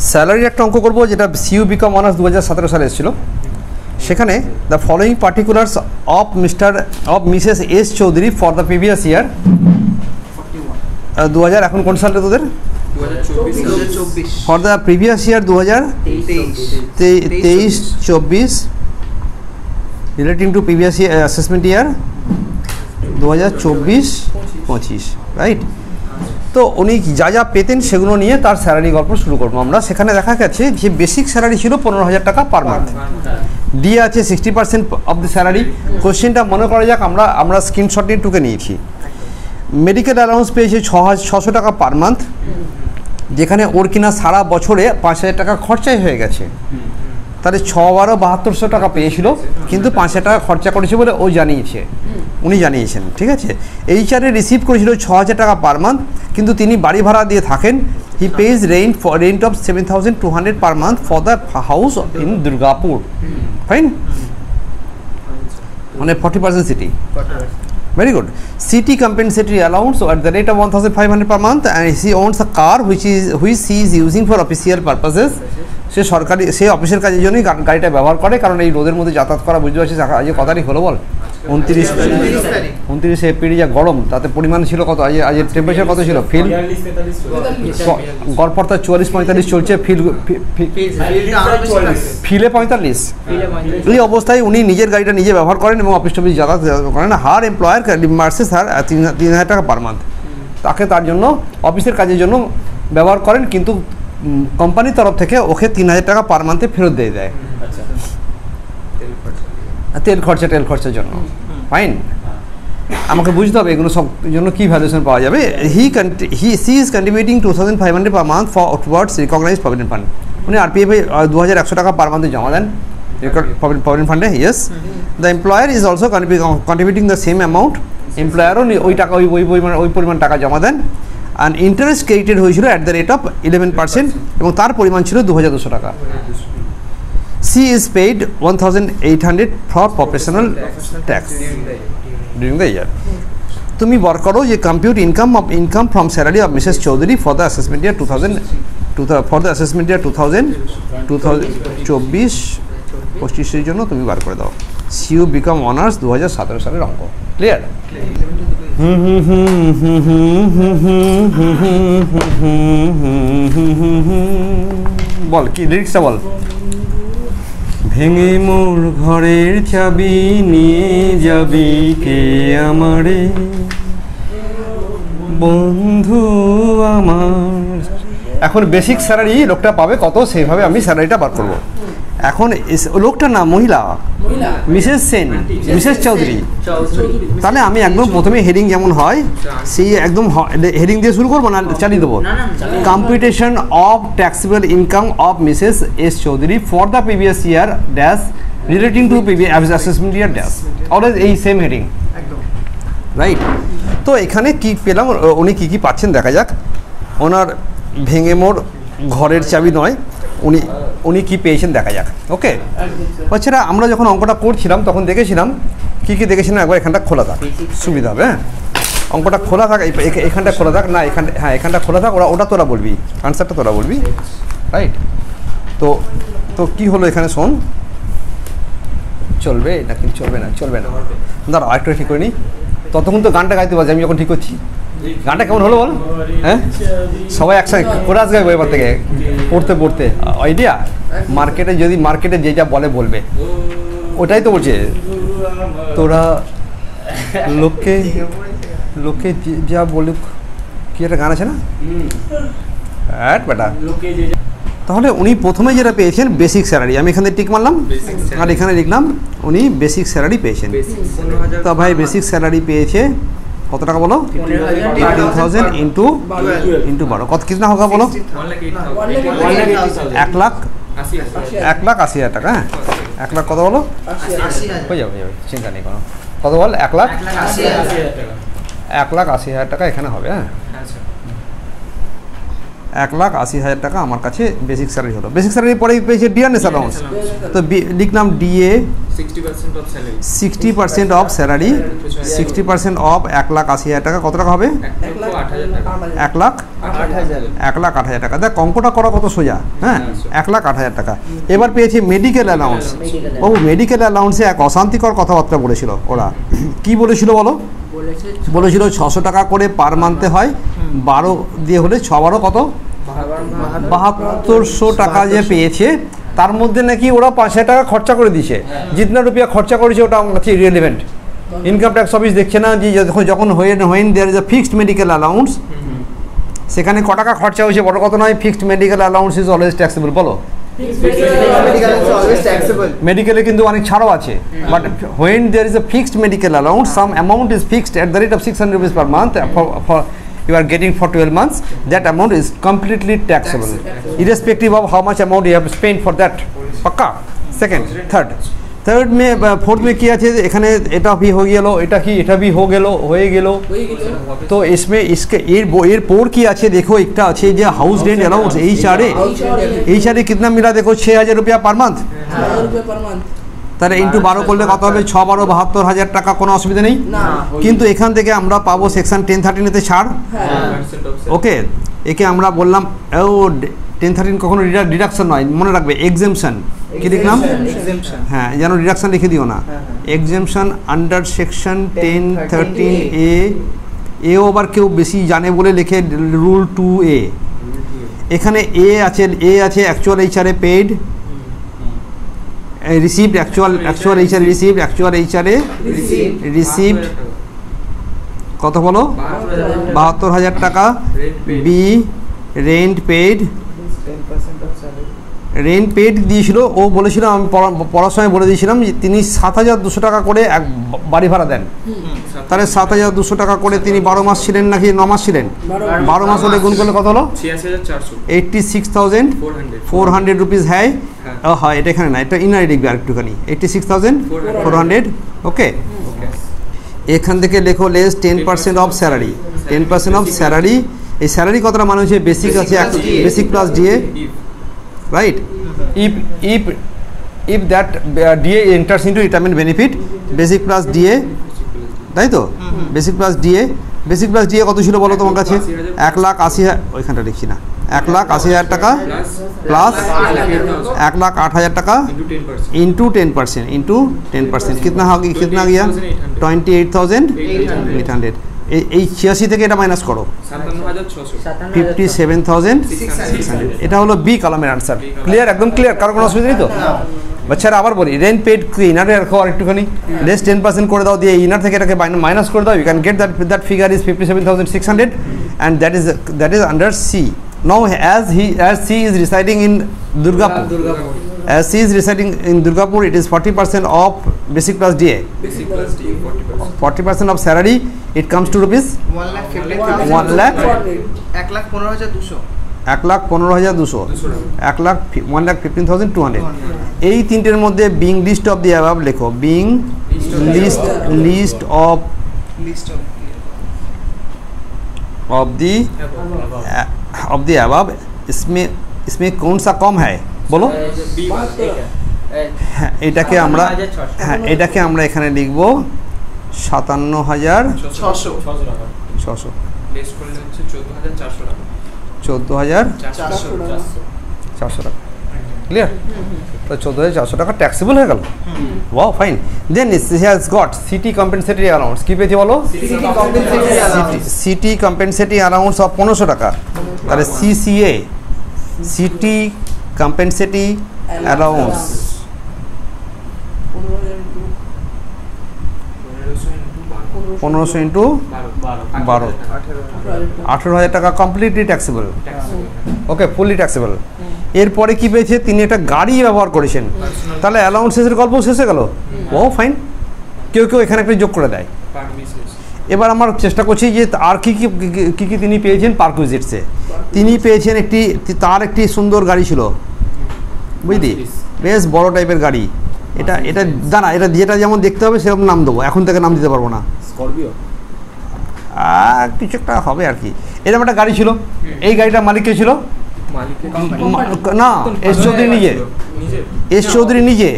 স্যালারির একটা অঙ্ক করবো, যেটা সিইউ বিকম অনার্স 2017 সালে এসেছিল। সেখানে the following particulars of Mrs S Chowdhury for the previous year 2000, এখন কোন সালে তোদের? 2024 for the previous year 2023-24 relating to previous year assessment year 2024-25, right? তো উনি যা যা পেতেন সেগুলো নিয়ে তার স্যালারি গল্প শুরু করবো আমরা। সেখানে দেখা গেছে যে বেসিক স্যালারি ছিল 15,000 টাকা পার মান্থ, দিয়ে আছে 60% অফ দ্য স্যালারি। কোশ্চেনটা মনে করা যাক আমরা স্ক্রিনশট নিয়ে টুকে নিয়েছি। মেডিকেল অ্যালাউন্স পেয়েছে 600 টাকা পার মান্থ, যেখানে ওর কিনা সারা বছরে 5,000 টাকা খরচাই হয়ে গেছে। তাহলে 6-12-7200 টাকা পেয়েছিল, কিন্তু 5,000 টাকা খরচা করেছে বলে উনি জানিয়েছেন, ঠিক আছে? এইচআরে রিসিভ করেছিল 6,000 টাকা পার মান্থ, কিন্তু তিনি বাড়ি ভাড়া দিয়ে থাকেন। He pays rent of 7,200 per month for the house in Durgapur, fine, মানে 40% city. Very good. City compensatory allowance at the rate of 1,500 per month, and he owns a car which he is using for official purposes. সে অফিসের কাজের জন্যই গাড়িটা ব্যবহার করে, কারণ এই রোদের মধ্যে যাতায়াত করা, বুঝতে পারছিস আজ কত তারিখ হলো বল? 29 এপ্রিল। যা গরম, তাতে পরিমাণ ছিল কত? আজের টেম্পারেচার কত ছিল? ফিল গড়পড়তা 44-45 চলছে, ফিলে 45। এই অবস্থায় উনি নিজের গাড়িটা নিজে ব্যবহার করেন এবং অফিস টফিস যাতায়াত করেন। হার এমপ্লয়ার রিমার্সেস হার 3,000 টাকা পার মান্থ, তাকে তার জন্য অফিসের কাজের জন্য ব্যবহার করেন, কিন্তু কোম্পানির তরফ থেকে ওকে 3,000 টাকা পার মান্থে ফেরত দিয়ে দেয় তেল খরচার জন্য, ফাইন। আমাকে বুঝতে হবে এগুলো সব জন্য কী ভ্যালুয়েশন পাওয়া যাবে। She is contributing 2,500 per month for towards recognised provident fund. উনি আরপিএফে 2,100 টাকা পার মান্থে জমা দেন প্রভিডেন্ট ফান্ডে, yes. The employer is also contributing the same amount. এমপ্লয়ারও ওই টাকা ওই পরিমাণ টাকা জমা দেন। অ্যান্ড ইন্টারেস্ট ক্রেডিটেড হয়েছিল অ্যাট দ্য রেট অফ 11%, এবং তার পরিমাণ ছিল 2,200 টাকা। She is paid 1,800 for professional tax during the year. তুমি বার করো যে compute income from salary of Mrs Chowdhury for the assessment ইয়ার 2024-25 জন্য তুমি বার করে দাও। সিইউ বিকম অনার্স 2017 সালের অঙ্ক, ক্লিয়ার? বল কি লিরিক্সটা বল। ভেঙে মোর ঘরের চাবি নিয়ে যাবি কে আমারে বন্ধু আমার। এখন বেসিক স্যালারি লোকটা পাবে কত, সেইভাবে আমি স্যালারিটা বার করবো। এখন লোকটার নাম মহিলা মিসেস সেন, মিসেস চৌধুরী। তাহলে আমি একদম প্রথমে হেডিং যেমন হয় সেই একদম হেডিং দিয়ে শুরু করবো, না চালিয়ে দেবো? Computation of taxable income of Mrs S Chowdhury for the previous year dash relating to assessment year dash, always এই সেম হেডিং, রাইট? তো এখানে কি পেলাম, উনি কী পাচ্ছেন দেখা যাক। ওনার ভেঙে মোর ঘরের চাবি নয়, উনি কী পেয়েছেন দেখা যাক, ওকে? বাচ্চারা আমরা যখন অঙ্কটা করছিলাম তখন দেখেছিলাম কী দেখেছিলাম, একবার এখানটা খোলা থাক, সুবিধা হবে। হ্যাঁ, অঙ্কটা খোলা থাক, এখানটা খোলা থাক না, এখানটা খোলা থাক, ওটা তোরা বলবি, আনসারটা তোরা বলবি, রাইট? তো কী হলো এখানে শোন, চলবে না কিন্তু চলবে না দাঁড়া আরেকটু ঠিক করে নিই, ততক্ষণ তো গানটা গাইতে পারছি আমি যখন ঠিক করছি। গানটা কেমন হলো বল? হ্যাঁ, সবাই একসাথে করে আসবে এবার থেকে পড়তে আইডিয়া। মার্কেটে যে যা বলবে, ওটাই তো বলছে। তোরা লোকে যা বলুক, কি একটা গান আছে না, হ্যাঁ বেটা। তাহলে উনি প্রথমে যেটা পেয়েছেন বেসিক স্যালারি, আমি এখানে টিক মারলাম আর এখানে লিখলাম উনি বেসিক স্যালারি পেয়েছেন। তো ভাই বেসিক স্যালারি পেয়েছে কত টাকা বলো? 15,000 ইন্টু 12, কত কিतना होगा বলো? 1,80,000 টাকা। হ্যাঁ, 1 লাখ কত বলো? হয়ে যাবে চিন্তা নেই কোনো। কত বল? 1,80,000 টাকা এখানে হবে। হ্যাঁ, 1,80,000 টাকা আমার কাছে বেসিক স্যালারি হলো। বেসিক স্যালারি পরেই পেয়েছে ডিয়ারনেস অ্যালাউন্স, তো লিখলাম DA 60% of salary 60% of salary, 60% of 1,80,000 টাকা কত টাকা হবে? 1,08,000 টাকা। দেখ অঙ্কটা করা কত সোজা, হ্যাঁ 1,08,000 টাকা। এবার পেয়েছি মেডিকেল অ্যালাউন্স। ও মেডিকেল অ্যালাউন্সে এক অশান্তিকর কথাবার্তা বলেছিল ওরা। কি বলেছিল বলো? বলেছিল 600 টাকা করে পার মান্থে হয়, 12 দিয়ে হলে 6 কত 7200 টাকা যে পেয়েছে, তার মধ্যে নাকি ওরা 5,000 টাকা খরচা করে দিয়েছে। জিতনা রুপিয়া খরচা করেছে ওটা আমার কাছে ইরেলিভেন্ট। ইনকাম ট্যাক্স অফিস দেখছে না যে যখন when there is a fixed medical allowance, সেখানে ক টাকা খরচা হয়েছে বড় কথা নয়। Fixed medical allowance is always taxable. বলো মেডিকেলে কিন্তু অনেক ছাড়ও আছে, but when there is a fixed medical allowance, some amount is fixed at the rate of 600 rupees per month for you are getting for 12 months, that amount is completely taxable irrespective of how much amount you have spent for that. পাক্কা? Second third মে fourth में কি আছে এখানে? এটা भी हो গেল, এটা কি এটা भी हो গেল, হয়ে গেল। তো इसमें इसके এর পর কি আছে দেখো, একটা আছে যে হাউস রেন্ট অ্যালাউন্স। এইচআরএ कितना मिला देखो 6,000 रुपया पर मंथ। তাহলে ইন্টু 12 করলে কত হবে? 6 12 72,000 টাকা, কোনো অসুবিধা নেই। কিন্তু এখান থেকে আমরা পাবো সেকশন 1013 তে ছাড়। ওকে, একে আমরা বললাম ও 1013 কখনো ডিডাকশন নয়, মনে রাখবে এক্সেমশন। কি লিখলাম? হ্যাঁ, যেন ডিডাকশন লিখে দিও না। এক্সেমশন আন্ডার সেকশন 1013 এ আবার কেউ বেশি জানে বলে লিখে রুল 2A। এখানে এ আছে actual HRA paid, received actual HRA received, actual HRA received কত বলো? 72,000 টাকা। B rent paid, rent paid দিয়েছিল। ও বলেছিল, আমি পড়ার সময় বলে দিয়েছিলাম যে তিনি 7,200 টাকা করে এক বাড়ি ভাড়া দেন। তাহলে 7,200 টাকা করে তিনি 12 মাস ছিলেন নাকি 9 মাস ছিলেন? 12 মাস হলে গুণ করলে কত হলো? 86,400 রুপিস। হ্যাঁ হয়, এটা এখানে না, এটা ইনারে লিখবে আরেকটুখানি। 86,400। ওকে, এখান থেকে লেখো less 10% of salary. 10% of salary, এই স্যালারি কতটা মানে হচ্ছে বেসিক আছে, basic plus DA, right? if that DA enters into retirement benefit, basic plus DA, তাই তো? বেসিক প্লাস ডিএ কত ছিল বলো তোমার কাছে? 1,80,000, ওইখানটা লিখছি না, 1,80,000 টাকা প্লাস 1,08,000 টাকা इंटू 10%। कितना हो गया? 28,800। এই 86 থেকে এটা মাইনাস করো, 57,600। এটা হলো বি কলামের আনসার। ক্লিয়ার? একদম ক্লিয়ার, কারো কোনো অসুবিধা নেই তো? বাচ্চারা আবার বলি, রেন্ট পেড ইনারে রাখো আরেকটুখানি, লেস 10% করে দাও, দিয়ে ইনার থেকে এটাকে মাইনাস করে দাও। You can get that figure is 57,600 and that is under C. Now as C is residing in Durgapur, as C is residing in Durgapur, it is 40% of basic plus DA. 40% of salary, it comes to rupees 1,15,200 1,15,200 এই তিনটের মধ্যে being least of the above লেখো। Being least of the above, इसमें कौन सा कम है बोलो? হ্যাঁ, এটাকে আমরা এখানে লিখব 57,600। 14,400 টাকা। ক্লিয়ার? তো 14,400 টাকা ট্যাক্সেবল হয়ে গেল। Wow, fine. Then he has got city compensatory allowance. কি পেয়েছে বলো? সিটি কম্পেনসেটরি অ্যালাউন্স অফ 1500 টাকা। তাহলে CCA, city compensatory allowance 1500 into 12, 18,000 টাকা কমপ্লিটলি ট্যাক্সেবল। ওকে, ফুললি ট্যাক্সেবল। এরপরে কি পেয়েছে? তিনি একটা গাড়ি ব্যবহার করেছেন, তাহলে অ্যালাউন্সেসের গল্প শেষ হয়ে গেল। ও ফাইন, কেউ এখানে একটা যোগ করে দেয়। এবার আমার চেষ্টা করছি যে আর কি তিনি পেয়েছেন। পারকুইজিটসে তিনি পেয়েছেন তার একটি সুন্দর গাড়ি ছিল, বুঝলি, বেশ বড় টাইপের গাড়ি। এটা দাঁড়া, যেটা যেমন দেখতে হবে সেরকম নাম দেবো, এখন থেকে নাম দিতে পারবো না। স্করপিও কিছু একটা হবে আর কি। এরকম একটা গাড়ি ছিল, এই গাড়িটার মালিক কে ছিল? না, এস চৌধুরী নিজে, এস চৌধুরী নিজে,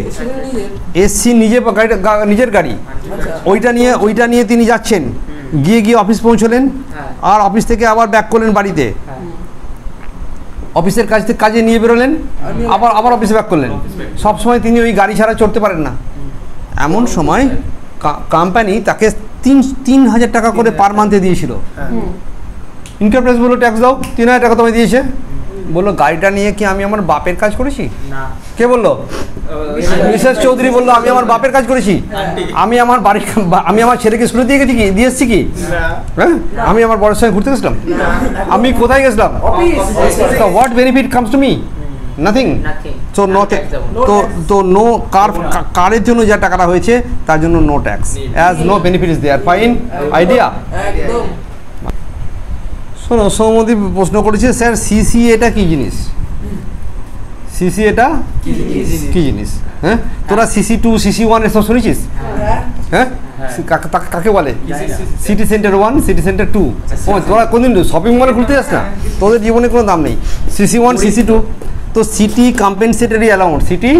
এসসি নিজে গাড়িটা নিজের গাড়ি, ওইটা নিয়ে তিনি যাচ্ছেন, গিয়ে অফিস পৌঁছলেন, আর অফিস থেকে আবার ব্যাক করলেন বাড়িতে, অফিসের কাজে নিয়ে বেরোলেন, আবার অফিসে ব্যাক করলেন। সবসময় তিনি ওই গাড়ি ছাড়া চড়তে পারেন না। এমন সময় কোম্পানি তাকে 3,000 টাকা করে পার মান্থে দিয়েছিল। ইনকাম ট্যাক্স বললো ট্যাক্স দাও, 3,000 টাকা তোমায় দিয়েছে। বললো গাড়িটা নিয়ে কি আমি আমার বাপের কাজ করেছি? কে বললো? মিসেস চৌধুরী বললো আমি আমার বাপের কাজ করেছি, আমি আমার ছেলেকে স্কুলে দিয়ে এসেছি কি? হ্যাঁ, আমি আমার বড়ের সঙ্গে ঘুরতে গেছিলাম, আমি কোথায় গেছিলাম? What benefit comes to me? Nothing. So তো নো কারের জন্য যা টাকাটা হয়েছে তার জন্য no tax, as no benefit is there. Fine idea? শোনো, সৌমদী প্রশ্ন করেছে, স্যার সিসিএটা কি জিনিস? সিসিএটা কি জিনিস? হ্যাঁ, তোরা CC2 CC1 এসব শুনেছিস? হ্যাঁ, কাকে বলে? City centre 1, city centre 2। তোরা কোনদিন শপিং মলে ঘুরতে যাস না? তোদের জীবনে কোনো দাম নেই। CC1 CC2 তো সিটি কম্পেনসেটরি অ্যালাউন্স। সিটি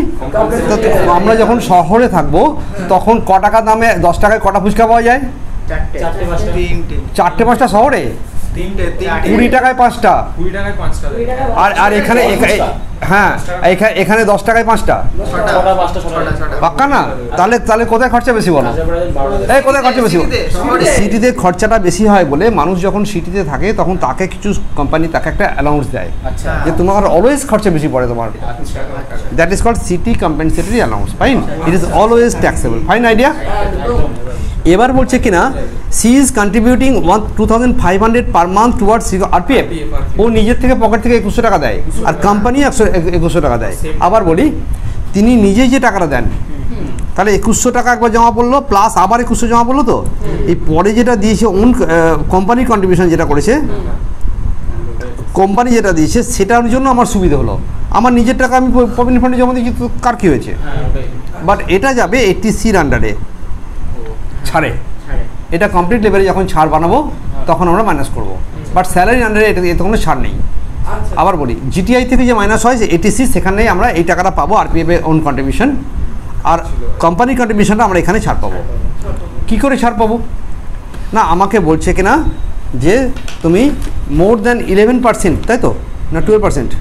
তো আমরা যখন শহরে থাকবো তখন ক টাকা দামে 10 টাকায় কটা ফুচকা পাওয়া যায়? 4-5টা শহরে, 20 টাকায় 5টা, আর এখানে হ্যাঁ এখানে 10 টাকায় 5টা। পাক্কা না? তাহলে কোথায় খরচা বেশি বলো? এই কোথায় খরচা বেশি? সিটিতে খরচাটা বেশি হয় বলে মানুষ যখন সিটিতে থাকে তখন তাকে কিছু কোম্পানি তাকে একটা অ্যালাউন্স দেয় যে তোমার অলওয়েজ খরচা বেশি পড়ে তোমার। That is called city compensatory allowance. Fine, it is always taxable. Fine idea? এবার বলছে কিনা she is contributing 2,500 per month towards RPF। ও নিজের থেকে পকেট থেকে 2100 টাকা দেয়, আর কোম্পানি 2100 টাকা দেয়। আবার বলি, তিনি নিজেই যে টাকাটা দেন, তাহলে 2100 টাকা একবার জমা পড়লো, প্লাস আবার 2100 জমা পড়লো। তো এই পরে যেটা দিয়েছে কোম্পানির কন্ট্রিবিউশন যেটা করেছে, কোম্পানি যেটা দিয়েছে সেটার জন্য আমার সুবিধা হলো। আমার নিজের টাকা আমি প্রভিডেন্ট ফান্ডে জমা দিয়েছি, তো কার কী হয়েছে? বাট এটা যাবে 80Cর আন্ডারে ছাড়ে। এটা কমপ্লিট লেভেলে যখন ছাড় বানাবো তখন আমরা মাইনাস করবো, বাট স্যালারি আন্ডারে এতে কোনো ছাড় নেই। আবার বলি, GTI থেকে যে মাইনাস হয় যে 80C, সেখানে আমরা এই টাকাটা পাবো RPF এর ওন কন্ট্রিবিউশন, আর কোম্পানির কন্ট্রিবিউশনটা আমরা এখানে ছাড় পাবো। কী করে ছাড় পাবো? না, আমাকে বলছে কিনা যে তুমি মোর দ্যান 11%, তাই তো? না 12%?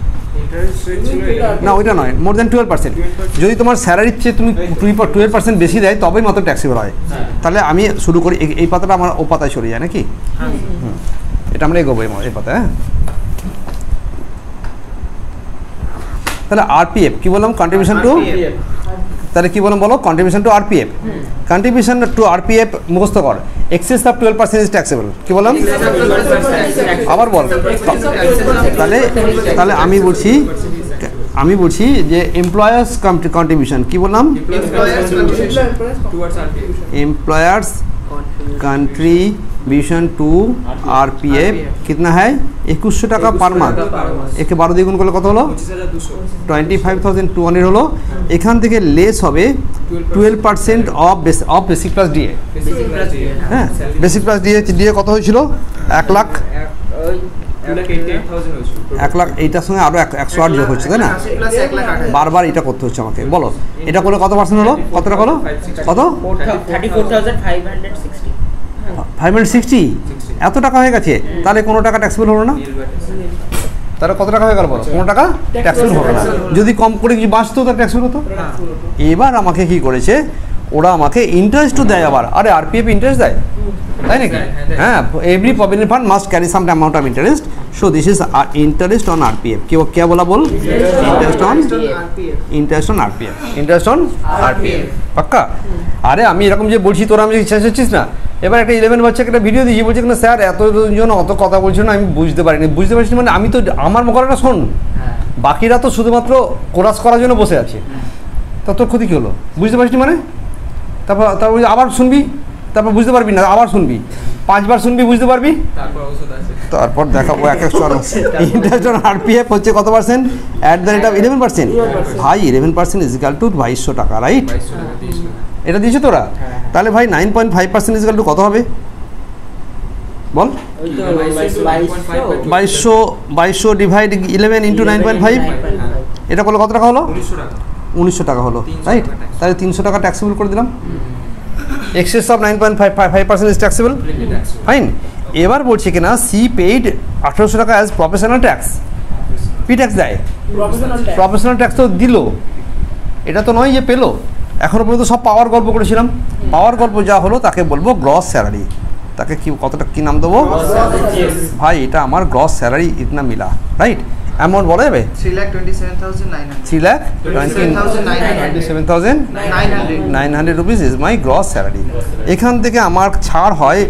না ওইটা নয়, মোর দ্যান 12%। যদি তোমার স্যালারির চেয়ে তুমি 12% বেশি দেয় তবেই মাত্র ট্যাক্সেবল হয়। তাহলে আমি শুরু করি, এই পাতাটা আমার ও পাতায় সরে যায় নাকি? এটা আমরা এগোবো এই পাতায়। হ্যাঁ, তাহলে RPF কি বললাম? কন্ট্রিবিউশন টু, তাহলে কি বললাম বলো? Contribution to RPF। Contribution to RPF মুখস্থ কর। Access of 12% is taxable. কি বললাম? আবার বল। তাহলে আমি বলছি যে এমপ্লয়ার্স কন্ট্রিবিউশন, কি বললাম? एम्प्लॉयर्स कंट्रीब्यूशन टू RPF कितना है? 2100 টাকা পার মান্থ। একে 12 দিয়ে গুণ করলে কত হলো? 25,200 হলো। এখান থেকে লেস হবে 12% অফ বেসিক প্লাস ডিএ। হ্যাঁ, বেসিক প্লাস ডিএ কত হয়েছিল? 1 লাখ। 1 লাখ, এইটার সঙ্গে আরও 108 যোগ হচ্ছে, তাই না? বারবার এটা করতে হচ্ছে আমাকে। বলো এটা করলে কত পার্সেন্ট হলো? কত টাকা হলো? কত? 560। এত টাকা হয়ে গেছে, তাহলে কোনো টাকা ট্যাক্সেবল হলো না। তাহলে কত টাকা হয়ে গেল বলো? কোনো টাকা ট্যাক্সেবল হলো না। যদি কম করে কিছু বাঁচতো তার ট্যাক্সেবল হতো। এবার আমাকে কি করেছে, ওরা আমাকে ইন্টারেস্টও দেয় আবার। আরে RPF ইন্টারেস্ট দেয়, তাই নাকি? হ্যাঁ, every provident fund must carry some amount of interest. So this is interest on RPF। क्या बोला बोल? Interest on RPF। পাক্কা? আরে আমি এরকম যে বলছি তোরা আমি ইচ্ছা হচ্ছিস না। এবার একটা 11 বাচ্চাকে একটা ভিডিও দিয়েছি, বলছে না স্যার এতজন অত কথা বলছো না, আমি বুঝতে পারিনি। বুঝতে পারছি মানে আমি তো আমার কথাটা শোন, বাকিরা তো শুধুমাত্র কোরাস করার জন্য বসে আছে। তা তোর ক্ষতি কী হলো? বুঝতে পারছিস মানে? তারপর আবার শুনবি, তারপর বুঝতে পারবি না, আবার শুনবি, 5 বার শুনবি, বুঝতে পারবি, তারপর দেখাবো এক এক। ইন্টারেস্ট অন RPF হচ্ছে কত percent? At the rate of 11%। ভাই 11% ইজ ইকুয়াল টু 2200 টাকা, রাইট? এটা দিয়েছে তোরা? তাহলে ভাই 9.5% ইজ ইকুয়াল টু কত হবে? বল। ওই তো 2200 2200 ডিভাইড 11 ইন্টু 9.5, এটা করলে কত টাকা হলো? 1900 টাকা হলো, 300 রাইট? টাকা tax। তাহলে 300 টাকা ট্যাক্সেবল করে দিলাম। Access of 9.5% is taxable, fine. এবার বলছে কিনা সি পেইড 1800 টাকা as professional tax, P tax দেয়, প্রফেশনাল ট্যাক্স। প্রফেশনাল ট্যাক্স তো দিল, এটা তো নয় যে পেলো। এখনো পর্যন্ত সব পাওয়ার গল্প করেছিলাম, পাওয়ার গল্প যা হলো তাকে বলবো গ্রস স্যালারি। তাকে কি কতটা কি নাম দেবো? ভাই এটা আমার গ্রস স্যালারি ইতনা মিলা, রাইট? অ্যামাউন্ট বলা যাবে 3,27,900 3,27,900 rupees is my gross salary. এখান থেকে আমার ছাড় হয়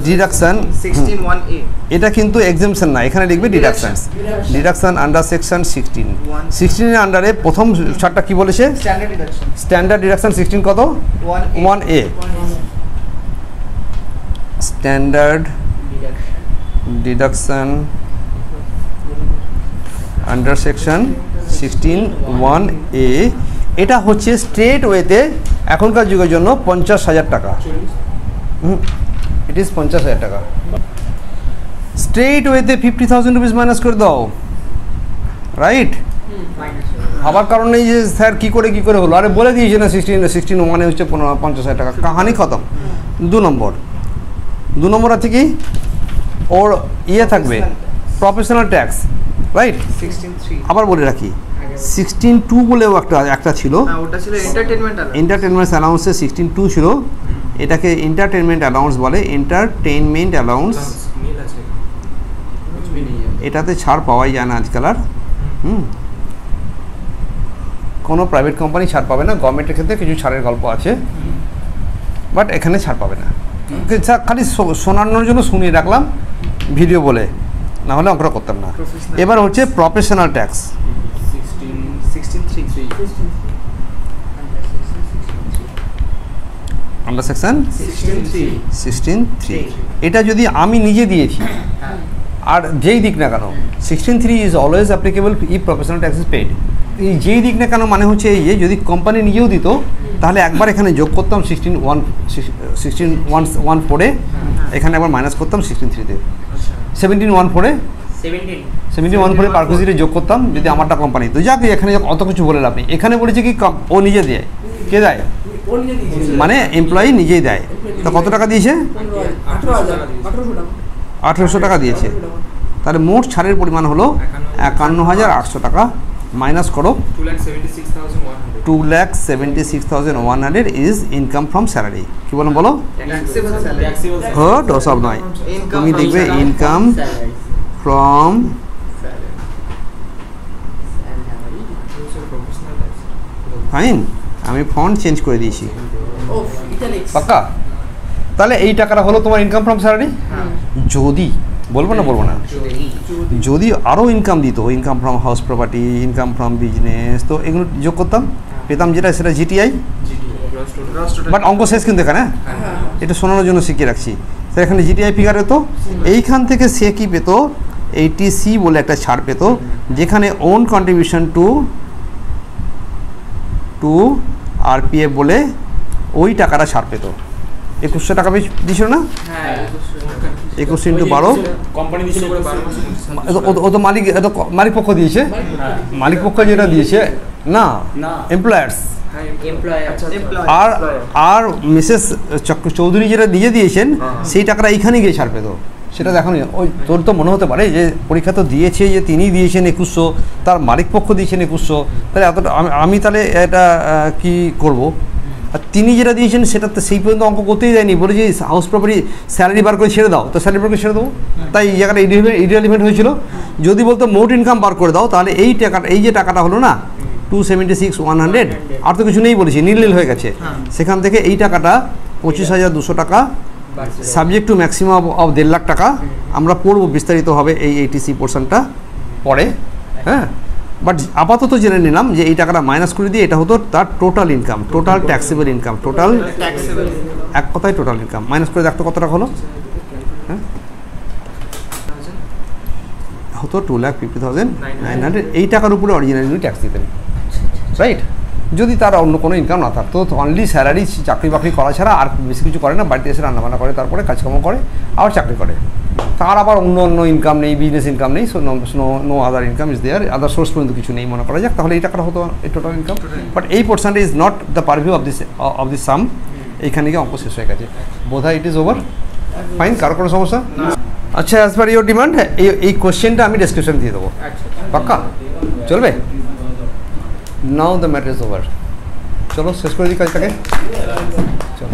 ডিডাকশন, 16(1)(a) এটা কিন্তু এক্সামশন না, এখানে লিখবে ডিডাকশনস, ডিডাকশন আন্ডার সেকশন 16 এর আন্ডারে প্রথম ছাড়টা কি বলেছে? স্ট্যান্ডার্ড ডিডাকশন স্ট্যান্ডার্ড ডিডাকশন 16 কত? 1A, standard deduction under section 16(1)A, এটা হচ্ছে স্ট্রেট ওয়েতে এখনকার যুগের জন্য 50,000 টাকা। ইট ইজ 50,000 টাকা। স্ট্রেট ওয়েতে 50,000 রুপিস মাইনাস করে দাও, রাইট? ভাবার কারণ নেই যে স্যার কী করে হলো, আরে বলে দিয়েছে না 16 হচ্ছে 50,000 টাকা, কাহানি খতম। 2 নম্বর আছে কি ওর ইয়ে থাকবে প্রফেশনাল ট্যাক্স, রাইট? 16(3) আবার বলে রাখি 16(2) বলেও একটা ছিল, হ্যাঁ ওটা ছিল এন্টারটেইনমেন্ট অ্যালাউন্স। এন্টারটেনমেন্ট অ্যালাউন্সে 16(2) ছিল, এটাকে এন্টারটেনমেন্ট অ্যালাউন্স বলে, এন্টারটেনমেন্ট অ্যালাউন্স। এটাতে ছাড় পাওয়াই যায় না আজকাল আর, কোনো প্রাইভেট কোম্পানি ছাড় পাবে না, গভর্নমেন্টের ক্ষেত্রে কিছু ছাড়ের গল্প আছে, বাট এখানে ছাড় পাবে না। খালি শোনানোর জন্য শুনিয়ে রাখলাম ভিডিও বলে, না হলে অঙ্কটা করতাম না। এবার হচ্ছে প্রফেশনাল ট্যাক্স, 16(3) আন্ডার সেকশন 16(3) 16(3). এটা যদি আমি নিজে দিয়েছি আর যেই দিক না কেন 16(3) is always applicable if professional tax is paid. এই যেই দিক না কেন মানে হচ্ছে এই যে যদি কোম্পানি নিজেও দিত তাহলে একবার এখানে যোগ করতাম 16(1)(4)-এ, এখানে একবার মাইনাস করতাম 16(3)-তে, 17(1)(4)-এ 17(1)(4)-এ পারকুজিটে যোগ করতাম যদি আমারটা কোম্পানি। তো যাক এখানে অত কিছু বলে লাভ নেই, এখানে বলেছে কি ও নিজে দেয়, কে দেয়? মানে এমপ্লয়ি নিজেই দেয়। তো কত টাকা দিয়েছে? 1800 টাকা দিয়েছে। তাহলে মোট ছাড়ের পরিমাণ হলো 51,800 টাকা, মাইনাস করো 2,76,100 ইজ ইনকাম ফ্রম স্যালারি। কি বলো বলো? Taxable salary. হট ওসব নয়, তুমি দেখবে ইনকাম ফ্রম ফাইন। আমি ফন্ট চেঞ্জ করে দিয়েছি, পাক্কা? তাহলে এই টাকাটা হলো তোমার ইনকাম ফ্রম স্যালারি। যদি বলবো না যদি আরও ইনকাম দিত, income from house property, income from business, তো এগুলো যোগ করতাম, পেতাম যেটা সেটা জিটিআই। বাট অঙ্ক শেষ কিন্তু এখানে, এটা শোনানোর জন্য শিখিয়ে রাখছি। স্যার এখানে জিটিআই ফিগার হতো, এইখান থেকে সে কি পেত? 80C বলে একটা ছাড় পেত, যেখানে ওন কন্ট্রিবিউশন টু আরপিএফ বলে ওই টাকাটা ছাড় পেত। 2100 টাকা দিছিল না? 21 ইন্টু 12, ও তো মালিক পক্ষ দিয়েছে, মালিক পক্ষ যেটা দিয়েছে না এমপ্লয়ার্স, আর মিসেস চৌধুরী যেটা দিয়েছেন সেই টাকাটা এইখানে গিয়ে ছাড় পেত। সেটা দেখো, ওই তোর তো মনে হতে পারে যে পরীক্ষা তো দিয়েছে, যে তিনি দিয়েছেন 2100, তার মালিক পক্ষ দিয়েছেন 2100, তাহলে এতটা আমি তাহলে এটা কি করব? আর তিনি যেটা দিয়েছেন সেটা তো সেই পর্যন্ত অঙ্ক করতেই দেয়নি, বলে যে হাউস প্রপার্টি স্যালারি বার করে ছেড়ে দাও, তো স্যালারি বার করে ছেড়ে দেবো, তাই এই জায়গাটা ইরিলেভেন্ট হয়েছিল। যদি বলতো মোট ইনকাম বার করে দাও, তাহলে এই টাকাটা, এই যে টাকাটা হলো না 276,100, আর তো কিছু নেই বলেছি, নীল হয়ে গেছে। সেখান থেকে এই টাকাটা 25,200 টাকা, subject to maximum of 1.5 lakh টাকা। আমরা পড়বো বিস্তারিতভাবে এই 80C পোর্শনটা পরে, হ্যাঁ। বাট আপাতত জেনে নিলাম যে এই টাকাটা মাইনাস করে দিয়ে এটা হতো তার total income, total taxable income, total এক কথায় টোটাল ইনকাম। মাইনাস করে দেখতো কত টাকা হলো, হ্যাঁ হতো 2,50,900। এই টাকার উপরে অরিজিনালি ট্যাক্স দিতেন, রাইট? যদি তার অন্য কোনো ইনকাম না থাকতো, তো অনলি স্যালারি, চাকরি বাকরি করা ছাড়া আর বেশি কিছু করে না, বাড়িতে এসে রান্নাবান্না করে, তারপরে কাজকর্ম করে, আবার চাকরি করে, তার আবার অন্য অন্য ইনকাম নেই, বিজনেস ইনকাম নেই, so no other income is there, other source পর্যন্ত কিছু নেই মনে করা যাক, তাহলে এই টাকাটা হতো এই টোটাল ইনকাম। বাট এই percentage is not the purview of this sum. এইখানে গিয়ে অঙ্ক শেষ হয়ে গেছে, বোধহয় ইট ইজ ওভার। ফাইন, কারো কোনো সমস্যা? আচ্ছা, অ্যাজ পার ইউর ডিমান্ড এই কোশ্চেনটা আমি ডেসক্রিপশন দিয়ে দেবো, পাক্কা চলবে? নাও দ্য ম্যাটার ইজ ওভার। চলো শেষ করে দিই কাজটাকে, চলো।